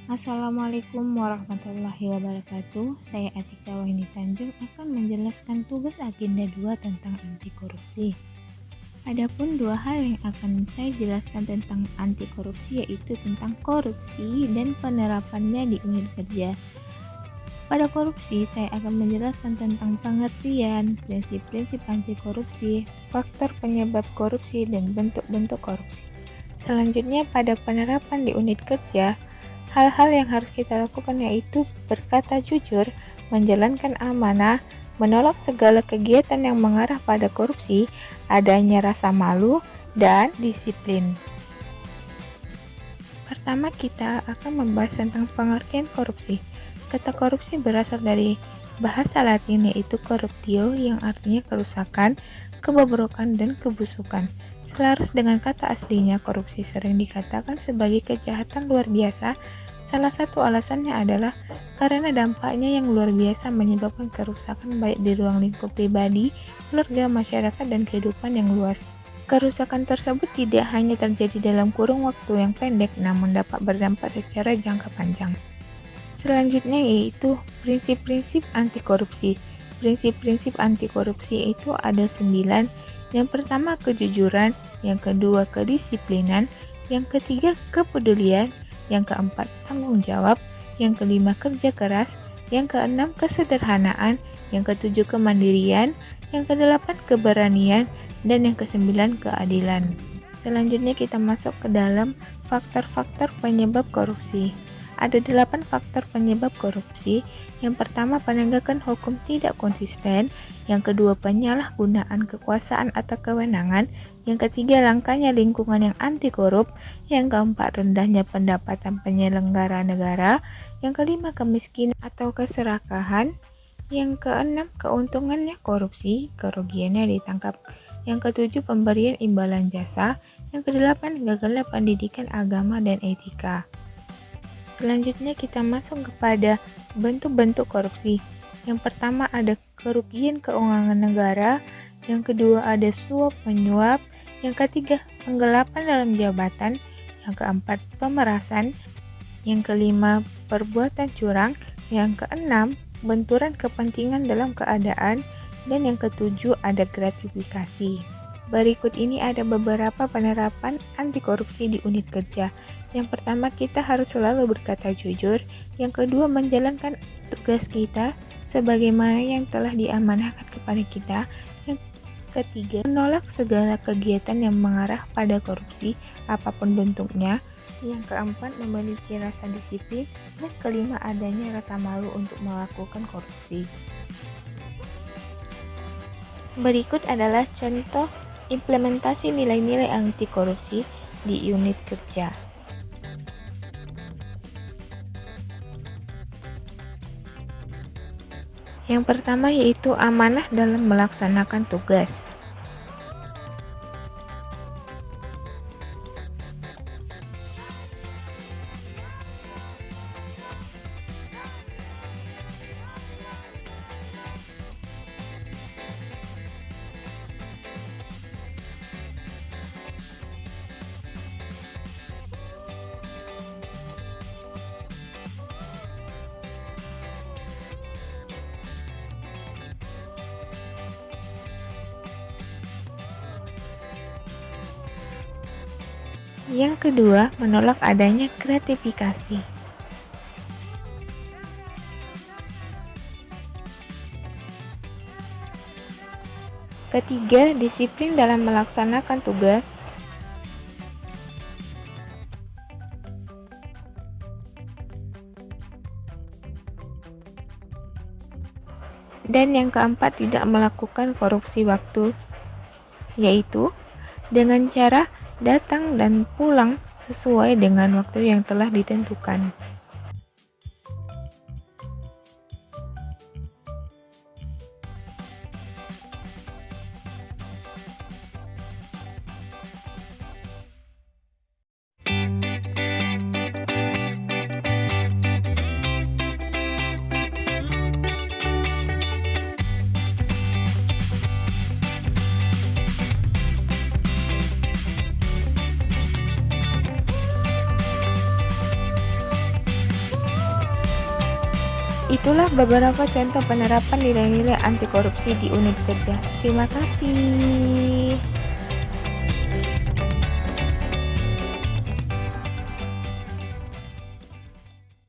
Assalamualaikum warahmatullahi wabarakatuh. Saya Atika Wahini Tanjung akan menjelaskan tugas agenda 2 tentang anti korupsi. Adapun dua hal yang akan saya jelaskan tentang anti korupsi yaitu tentang korupsi dan penerapannya di unit kerja. Pada korupsi, saya akan menjelaskan tentang pengertian, prinsip-prinsip anti korupsi, faktor penyebab korupsi, dan bentuk-bentuk korupsi. Selanjutnya, pada penerapan di unit kerja, hal-hal yang harus kita lakukan yaitu berkata jujur, menjalankan amanah, menolak segala kegiatan yang mengarah pada korupsi, adanya rasa malu, dan disiplin. Pertama, kita akan membahas tentang pengertian korupsi. Kata korupsi berasal dari bahasa Latin yaitu corruptio yang artinya kerusakan, kebobrokan, dan kebusukan. Selaras dengan kata aslinya, korupsi sering dikatakan sebagai kejahatan luar biasa. Salah satu alasannya adalah karena dampaknya yang luar biasa menyebabkan kerusakan baik di ruang lingkup pribadi, keluarga, masyarakat, dan kehidupan yang luas. Kerusakan tersebut tidak hanya terjadi dalam kurun waktu yang pendek, namun dapat berdampak secara jangka panjang. Selanjutnya yaitu prinsip-prinsip anti korupsi. Prinsip-prinsip anti korupsi itu ada 9. Yang pertama kejujuran, yang kedua kedisiplinan, yang ketiga kepedulian, yang keempat tanggung jawab, yang kelima kerja keras, yang keenam kesederhanaan, yang ketujuh kemandirian, yang kedelapan keberanian, dan yang kesembilan keadilan. Selanjutnya kita masuk ke dalam faktor-faktor penyebab korupsi. Ada 8 faktor penyebab korupsi. Yang pertama, penegakan hukum tidak konsisten. Yang kedua, penyalahgunaan kekuasaan atau kewenangan. Yang ketiga, langkanya lingkungan yang anti korup. Yang keempat, rendahnya pendapatan penyelenggara negara. Yang kelima, kemiskinan atau keserakahan. Yang keenam, keuntungannya korupsi, kerugiannya ditangkap. Yang ketujuh, pemberian imbalan jasa. Yang kedelapan, gagalnya pendidikan agama dan etika. Selanjutnya kita masuk kepada bentuk-bentuk korupsi. Yang pertama ada kerugian keuangan negara, yang kedua ada suap menyuap, yang ketiga penggelapan dalam jabatan, yang keempat pemerasan, yang kelima perbuatan curang, yang keenam benturan kepentingan dalam keadaan, dan yang ketujuh ada gratifikasi. Berikut ini ada beberapa penerapan anti korupsi di unit kerja. Yang pertama, kita harus selalu berkata jujur. Yang kedua, menjalankan tugas kita sebagaimana yang telah diamanahkan kepada kita. Yang ketiga, menolak segala kegiatan yang mengarah pada korupsi apapun bentuknya. Yang keempat, memiliki rasa disiplin. Dan kelima, adanya rasa malu untuk melakukan korupsi. Berikut adalah contoh implementasi nilai-nilai anti korupsi di unit kerja. Yang pertama yaitu amanah dalam melaksanakan tugas. Yang kedua, menolak adanya gratifikasi. Ketiga, disiplin dalam melaksanakan tugas. Dan yang keempat, tidak melakukan korupsi waktu, yaitu dengan cara datang dan pulang sesuai dengan waktu yang telah ditentukan. Itulah beberapa contoh penerapan nilai-nilai anti korupsi di unit kerja. Terima kasih.